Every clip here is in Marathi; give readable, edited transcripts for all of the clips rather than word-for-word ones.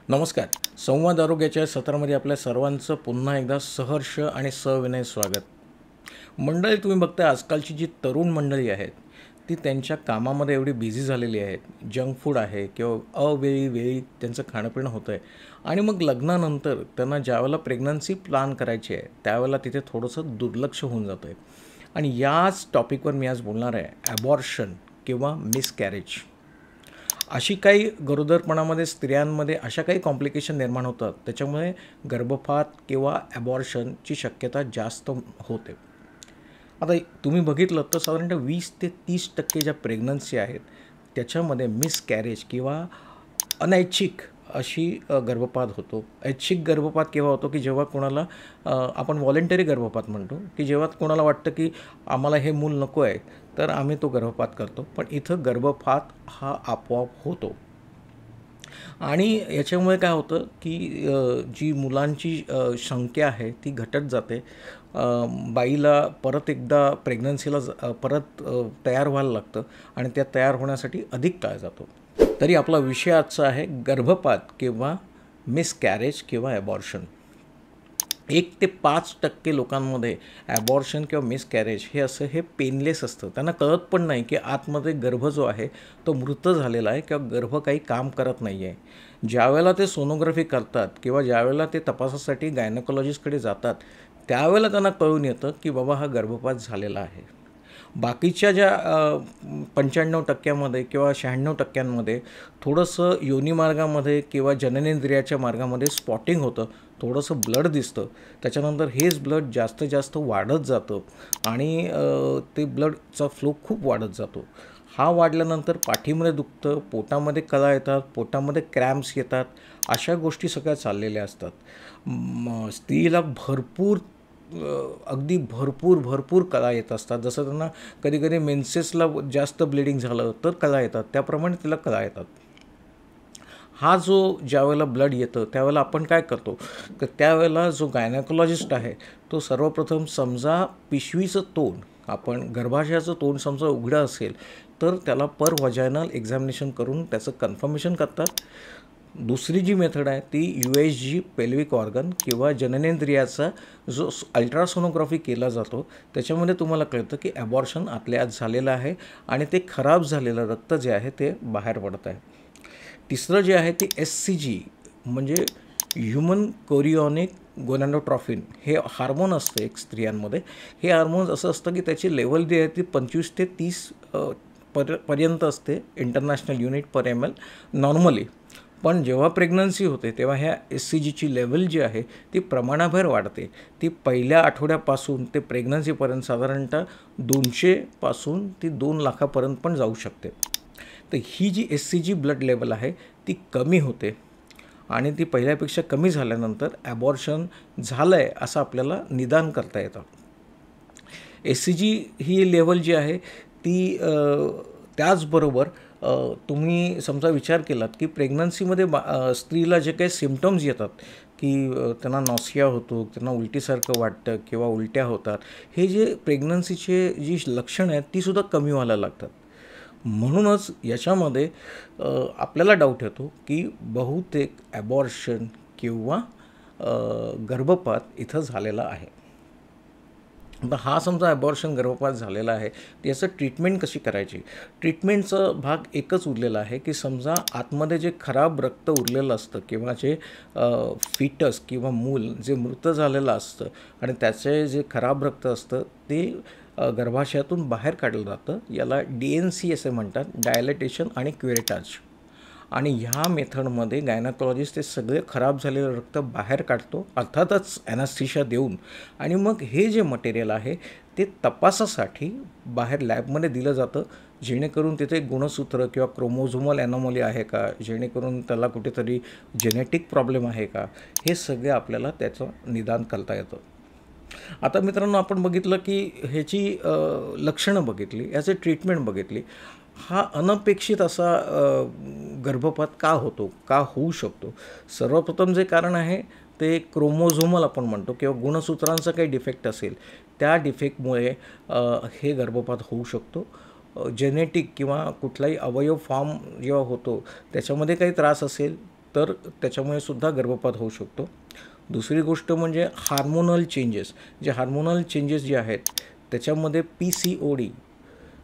नमस्कार. संवाद आरोग्याच्या सत्रामध्ये आपल्या सर्वांचं पुन्हा एकदा सहर्ष आणि सविनय स्वागत. मंडळी, तुम्ही बघता आजकालची जी तरुण मंडळी आहेत ती त्यांच्या कामामध्ये एवढी बिझी झालेली आहेत. जंक फूड आहे किंवा वेळी त्यांचं खाणंपिणं होतं आहे आणि मग लग्नानंतर त्यांना ज्यावेळेला प्रेग्नन्सी प्लॅन करायची आहे त्यावेळेला तिथे थोडंसं दुर्लक्ष होऊन जातं आहे. आणि याच टॉपिकवर मी आज बोलणार आहे, ॲबॉर्शन किंवा मिसकॅरेज. अशी काही गरोदरपणामध्ये स्त्रियांमध्ये अशा काही कॉम्प्लिकेशन निर्माण होतात त्याच्यामुळे गर्भपात किंवा ॲबॉर्शनची शक्यता जास्त होते. आता तुम्ही बघितलं तर साधारणतः 20 ते 30% ज्या प्रेग्नन्सी आहेत त्याच्यामध्ये मिसकॅरेज किंवा अनैच्छिक अशी गर्भपात होतो. ऐच्छिक गर्भपात केव्हा होतो की जेव्हा कोणाला आपण व्हॉलेंटरी गर्भपात म्हणतो, की जेव्हा कोणाला वाटतं की आम्हाला हे मूल नको आहे तर आम्ही तो गर्भपात करतो. पण इथं गर्भपात हा आपोआप होतो आणि याच्यामुळे काय होतं की जी मुलांची संख्या आहे ती घटत जाते. बाईला परत एकदा प्रेग्नन्सीला परत तयार व्हायला लागतं आणि त्या तयार होण्यासाठी अधिक काळ जातो. तरी आपला विषय आजचा आहे गर्भपात किंवा मिसकॅरेज किंवा ॲबॉर्शन. 1 ते 5% लोकांमध्ये ॲबॉर्शन किंवा मिसकॅरेज हे पेनलेस असतं. त्यांना कळत पण नाही की आतमध्ये गर्भ जो आहे तो मृत झालेला आहे किंवा गर्भ काही काम करत नाही आहे. ज्यावेळेला ते सोनोग्राफी करतात किंवा ज्यावेळेला ते तपासासाठी गायनेकॉलॉजिस्टकडे जातात त्यावेळेला त्यांना कळून येतं की बाबा हा गर्भपात झालेला आहे. बाकीच्या ज्या 95% किंवा 96% थोडंसं योनिमार्गामध्ये किंवा जननेंद्रियाच्या मार्गामध्ये स्पॉटिंग होतं, थोडंसं ब्लड दिसतं. त्याच्यानंतर हेच ब्लड जास्त वाढत जातं आणि ते ब्लडचा फ्लो खूप वाढत जातो. हा वाढल्यानंतर पाठीमध्ये दुखतं, पोटामध्ये कळा येतात, पोटामध्ये क्रॅम्प्स येतात, अशा गोष्टी सगळ्या चाललेल्या असतात. स्त्रीला अगदी भरपूर कळा येत असतात. जसं त्यांना कधी मेन्सेसला जास्त ब्लिडिंग झालं तर कळा येतात, त्याप्रमाणे तिला कळा येतात. हा जो ज्यावेळेला ब्लड येतं त्यावेळेला आपण काय करतो तर त्यावेळेला जो गायनेकॉलॉजिस्ट आहे तो सर्वप्रथम समजा पिशवीचं तोंड, आपण गर्भाशयाचं तोंड समजा उघडं असेल तर त्याला पर वजायनल एक्झामिनेशन करून त्याचं कन्फर्मेशन करतात. दुसरी जी मेथड आहे ती USG पेल्विक ऑर्गन किंवा जननेंद्रियाचा जो अल्ट्रासोनोग्राफी केला जातो त्याच्यामध्ये तुम्हाला कळतं की ॲबॉर्शन आतल्या आत झालेलं आहे आणि ते खराब झालेलं रक्त जे आहे ते बाहेर पडत आहे. तिसरं जे आहे ते SCG म्हणजे ह्युमन कोरिओनिक गोनॅडोट्रॉफिन हे हार्मोन असतं एक स्त्रियांमध्ये. हे हार्मोन्स असं असतं की त्याची लेवल जी आहे ती 25 ते 30 पर्यंत असते इंटरनॅशनल युनिट पर ml नॉर्मली. पण जेव्हा प्रेग्नन्सी होते तेव्हा ह्या SCGची लेवल जी आहे ती प्रमाणाबाहेर वाढते. ती पहिल्या आठवड्यापासून ते प्रेग्नन्सीपर्यंत साधारणतः 200 पासून ती 2 लाखापर्यंत पण जाऊ शकते. तर ही जी SCG ब्लड लेवल आहे ती कमी होते आणि ती पहिल्यापेक्षा कमी झाल्यानंतर ॲबॉर्शन झालं आहे असं आपल्याला निदान करता येतं. SCG ही लेवल जी आहे ती त्याचबरोबर तुम्ही समजा विचार केलात की प्रेग्नन्सीमध्ये स्त्रीला जे काही सिम्पटम्स येतात की त्यांना नॉसिया होतो, त्यांना उलटीसारखं वाटतं किंवा उलट्या होतात, हे जे प्रेग्नन्सीचे जी लक्षणं आहेत तीसुद्धा कमी व्हायला लागतात. म्हणूनच याच्यामध्ये आपल्याला डाऊट येतो की बहुतेक ॲबॉर्शन किंवा गर्भपात इथं झालेला आहे. आता हा समजा ॲबॉर्शन गर्भपात झालेला आहे तर याचं ट्रीटमेंट कशी करायची. ट्रीटमेंटचा भाग एकच उरलेला आहे की समजा आतमध्ये जे खराब रक्त उरलेलं असतं किंवा जे फिटस किंवा मूल जे मृत झालेलं असतं आणि त्याचे जे खराब रक्त असतं ते गर्भाशयातून बाहेर काढलं जातं. याला DNC असे म्हणतात, डायलेटेशन आणि क्युरेटाज. आणि ह्या मेथडमध्ये गायनेकॉलॉजिस्ट ते सगळे खराब झालेलं रक्त बाहेर काढतो, अर्थातच ॲनास्थेशिया देऊन. आणि मग हे जे मटेरियल आहे ते तपासासाठी बाहेर लॅबमध्ये दिलं जातं, जेणेकरून तिथे गुणसूत्र किंवा क्रोमोझोमल ॲनॉमली आहे का, जेणेकरून त्याला कुठेतरी जेनेटिक प्रॉब्लेम आहे का, हे सगळे आपल्याला त्याचं निदान करता येतं. आता मित्रांनो, आपण बघितलं की ह्याची लक्षणं बघितली, याचे ट्रीटमेंट बघितली. हा अनपेक्षित असा गर्भपात का होतो, का होऊ शकतो. सर्वप्रथम जे कारण आहे ते क्रोमोझोमल आपण म्हणतो किंवा गुणसूत्रांचा काही डिफेक्ट असेल त्या डिफेक्टमुळे हे गर्भपात होऊ शकतो. जेनेटिक किंवा कुठलाही अवयव फॉर्म जेव्हा होतो त्याच्यामध्ये काही त्रास असेल तर त्याच्यामुळे सुद्धा गर्भपात होऊ शकतो. दुसरी गोष्ट म्हणजे हार्मोनल चेंजेस. जे हार्मोनल चेंजेस जे आहेत त्याच्यामध्ये PCOD,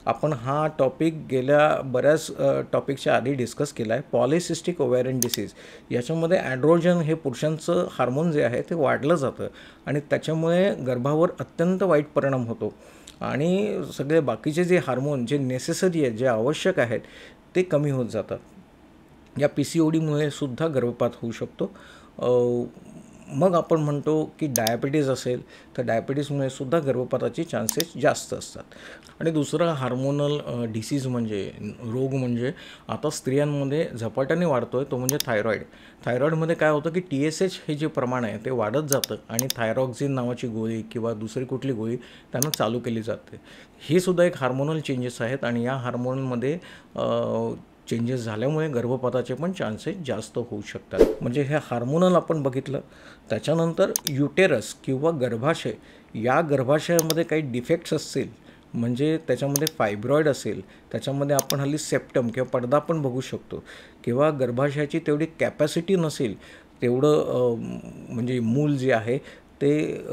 आपण हा टॉपिक गेल्या बऱ्याच टॉपिकच्या आधी डिस्कस केला आहे. पॉलिसिस्टिक ओव्हॅरियन डिसीज, याच्यामध्ये ॲड्रोजन हे पुरुषांचं हार्मोन जे आहे ते वाढलं जातं आणि त्याच्यामुळे गर्भावर अत्यंत वाईट परिणाम होतो आणि सगळे बाकीचे जे हार्मोन जे नेसेसरी आहेत, जे आवश्यक आहेत, ते कमी होत जातात. या PCODमुळे सुद्धा गर्भपात होऊ शकतो. मग आपण म्हणतो की डायबिटीज असेल तर डायबिटीजमुळे सुद्धा गर्भपाताचे चान्सेस जास्त असतात. आणि दुसरा हार्मोनल डिसीज म्हणजे रोग म्हणजे आता स्त्रियांमध्ये झपाट्याने वाढतो आहे तो म्हणजे थायरॉईड. थायरॉईडमध्ये काय होतं की TSH हे जे प्रमाण आहे ते वाढत जातं आणि थायरॉक्झिन नावाची गोळी किंवा दुसरी कुठली गोळी त्यांना चालू केली जाते. हे सुद्धा एक हार्मोनल चेंजेस आहेत आणि या हार्मोनमध्ये चेंजेस झाल्यामुळे गर्भपाताचे पण चान्सेस जास्त होऊ शकतात. म्हणजे हे हार्मोनल आपण बघितलं. त्याच्यानंतर युटेरस किंवा गर्भाशय, या गर्भाशयामध्ये काही डिफेक्ट्स असतील म्हणजे त्याच्यामध्ये फायब्रॉईड असेल, त्याच्यामध्ये आपण हल्ली सेप्टम किंवा पडदा पण बघू शकतो, किंवा गर्भाशयाची तेवढी कॅपॅसिटी नसेल, तेवढं म्हणजे मूल जे आहे ते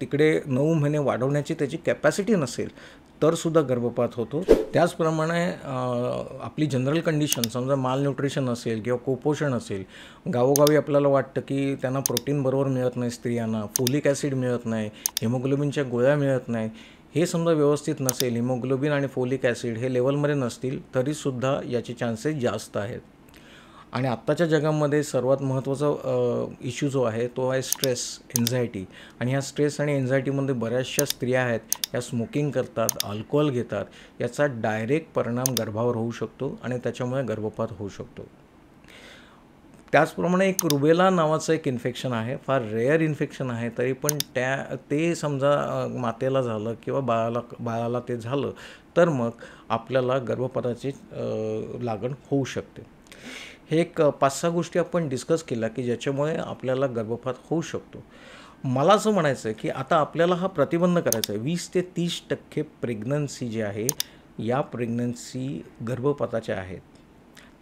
तिकडे 9 महिने वाढवण्याची त्याची कॅपॅसिटी नसेल तर सुद्धा गर्भपात होतो. त्याचप्रमाणे आपली जनरल कंडिशन, समजा माल न्यूट्रिशन असेल किंवा कुपोषण असेल, गावोगावी आपल्याला वाटतं की त्यांना प्रोटीन बरोबर मिळत नाही, स्त्रियांना फोलिक ॲसिड मिळत नाही, हिमोग्लोबिनच्या गोळ्या मिळत नाही, हे समजा व्यवस्थित नसेल, हिमोग्लोबिन आणि फोलिक ॲसिड हे लेवलमध्ये नसतील तरीसुद्धा याचे चान्सेस जास्त आहेत. आणि आत्ताच्या जगामध्ये सर्वात महत्त्वाचा इश्यू जो आहे तो आहे स्ट्रेस, एन्झायटी. आणि ह्या स्ट्रेस आणि एन्झायटीमध्ये बऱ्याचशा स्त्रिया आहेत या स्मोकिंग करतात, अल्कोहोल घेतात. याचा डायरेक्ट परिणाम गर्भावर होऊ शकतो आणि त्याच्यामुळे गर्भपात होऊ शकतो. त्याचप्रमाणे एक रुबेला नावाचं एक इन्फेक्शन आहे, फार रेअर इन्फेक्शन आहे, तरी पण ते समजा मातेला झालं किंवा बाळाला ते झालं तर मग आपल्याला गर्भपाताची लागण होऊ शकते. हे एक 5-6 गोष्टी आपण डिस्कस केल्या की ज्याच्यामुळे आपल्याला गर्भपात होऊ शकतो. मला असं म्हणायचं आहे की आता आपल्याला हा प्रतिबंध करायचा आहे. 20 ते 30% प्रेग्नन्सी जी आहे, या प्रेग्नन्सी गर्भपाताच्या आहेत.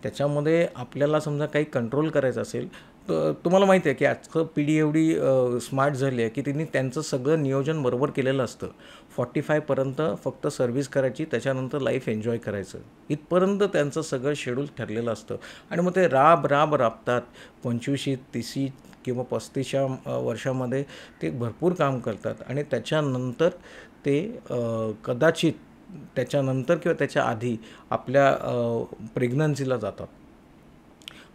त्याच्यामध्ये आपल्याला समजा काही कंट्रोल करायचं असेल तर तुम्हाला माहिती आहे की आजचं पिढी एवढी स्मार्ट झाली आहे की त्यांनी त्यांचं सगळं नियोजन बरोबर केलेलं असतं. 45पर्यंत फक्त सर्व्हिस करायची, त्याच्यानंतर लाईफ एन्जॉय करायचं, इथपर्यंत त्यांचं सगळं शेड्यूल ठरलेलं असतं. आणि मग ते राबतात 25, 30 किंवा 35 वर्षामध्ये ते भरपूर काम करतात आणि त्याच्यानंतर ते कदाचित त्याच्यानंतर किंवा त्याच्या आधी आपल्या प्रेग्नन्सीला जातात.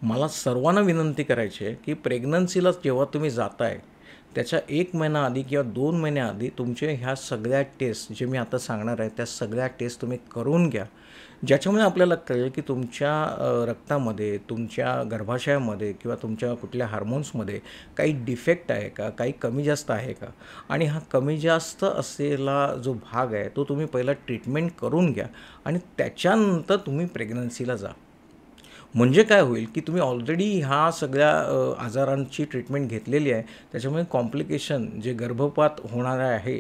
मला सर्वांना विनंती करायची आहे की प्रेग्नन्सीला जेव्हा तुम्ही जाताय त्याच्या 1 महिना आधी किंवा 2 महिन्याआधी तुमचे ह्या सगळ्या टेस्ट जे मी आता सांगणार आहे त्या सगळ्या टेस्ट तुम्ही करून घ्या, ज्याच्यामुळे आपल्याला कळेल की तुमच्या रक्तामध्ये, तुमच्या गर्भाशयामध्ये किंवा तुमच्या कुठल्या हार्मोन्समध्ये काही डिफेक्ट आहे का, काही कमी जास्त आहे का. आणि हा कमी जास्त असलेला जो भाग आहे तो तुम्ही पहिला ट्रीटमेंट करून घ्या आणि त्याच्यानंतर तुम्ही प्रेग्नन्सीला जा. म्हणजे काय होईल की तुम्ही ऑलरेडी ह्या सगळ्या आजारांची ट्रीटमेंट घेतलेली आहे, त्याच्यामुळे कॉम्प्लिकेशन जे गर्भपात होणार आहे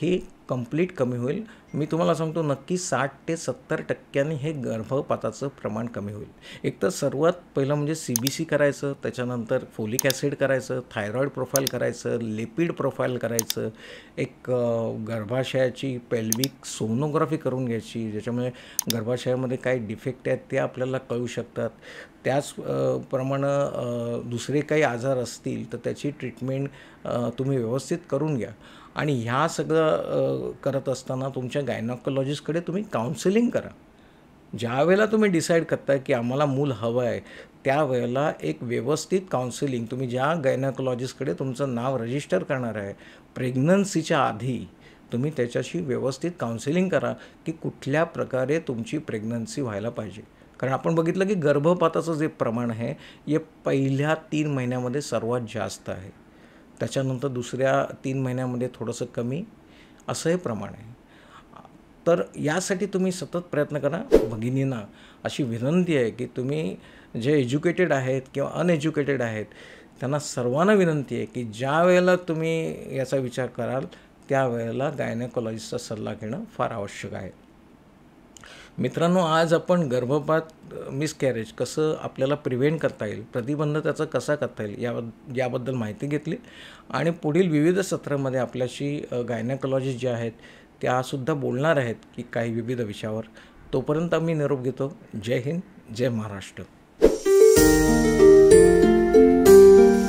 हे कंप्लीट कमी होईल. मी तुम्हाला सांगतो नक्की 60 ते 70% हे गर्भपाताचं प्रमाण कमी होईल. एक तर सर्वात पहिलं म्हणजे CBC करायचं, त्याच्यानंतर फोलिक ॲसिड करायचं, थायरॉईड प्रोफाईल करायचं, लिपिड प्रोफाईल करायचं, एक गर्भाशयाची पेल्विक सोनोग्राफी करून घ्यायची, ज्याच्यामुळे गर्भाशयामध्ये काय डिफेक्ट आहेत ते आपल्याला कळू शकतात. त्याचप्रमाणे दुसरे काही आजार असतील तर त्याची ट्रीटमेंट तुम्ही व्यवस्थित करून घ्या. आणि ह्या सगळं करत असताना तुमच्या गायनॉकॉलॉजिस्टकडे तुम्ही काउन्सिलिंग करा. ज्या वेळेला तुम्ही डिसाईड करताय की आम्हाला मूल हवं आहे त्यावेळेला एक व्यवस्थित काउन्सिलिंग, तुम्ही ज्या गायनॉकॉलॉजिस्टकडे तुमचं नाव रजिस्टर करणार आहे प्रेग्नन्सीच्या आधी तुम्ही त्याच्याशी व्यवस्थित काउन्सिलिंग करा की कुठल्या प्रकारे तुमची प्रेग्नन्सी व्हायला पाहिजे. कारण आपण बघितलं की गर्भपाताचं जे प्रमाण आहे हे पहिल्या 3 महिन्यामध्ये सर्वात जास्त आहे, त्याच्यानंतर दुसऱ्या 3 महिन्यामध्ये थोडंसं कमी, असं हे प्रमाण आहे. तर यासाठी तुम्ही सतत प्रयत्न करा. भगिनींना अशी विनंती आहे की तुम्ही जे एज्युकेटेड आहेत किंवा अनएज्युकेटेड आहेत त्यांना सर्वांना विनंती आहे की ज्या वेळेला तुम्ही याचा विचार कराल त्यावेळेला गायनेकॉलॉजिस्टचा सल्ला घेणं फार आवश्यक आहे. मित्रांनो, आज आपण गर्भपात मिसकॅरेज कसं आपल्याला प्रिव्हेंट करता येईल, प्रतिबंध त्याचा कसा करता येईल याबद्दल माहिती घेतली आणि पुढील विविध सत्रामध्ये आपल्याशी गायनेकॉलॉजिस्ट जे आहेत त्यासुद्धा बोलणार आहेत की काही विविध विषयावर. तोपर्यंत आम्ही निरोप घेतो. जय हिंद, जय महाराष्ट्र.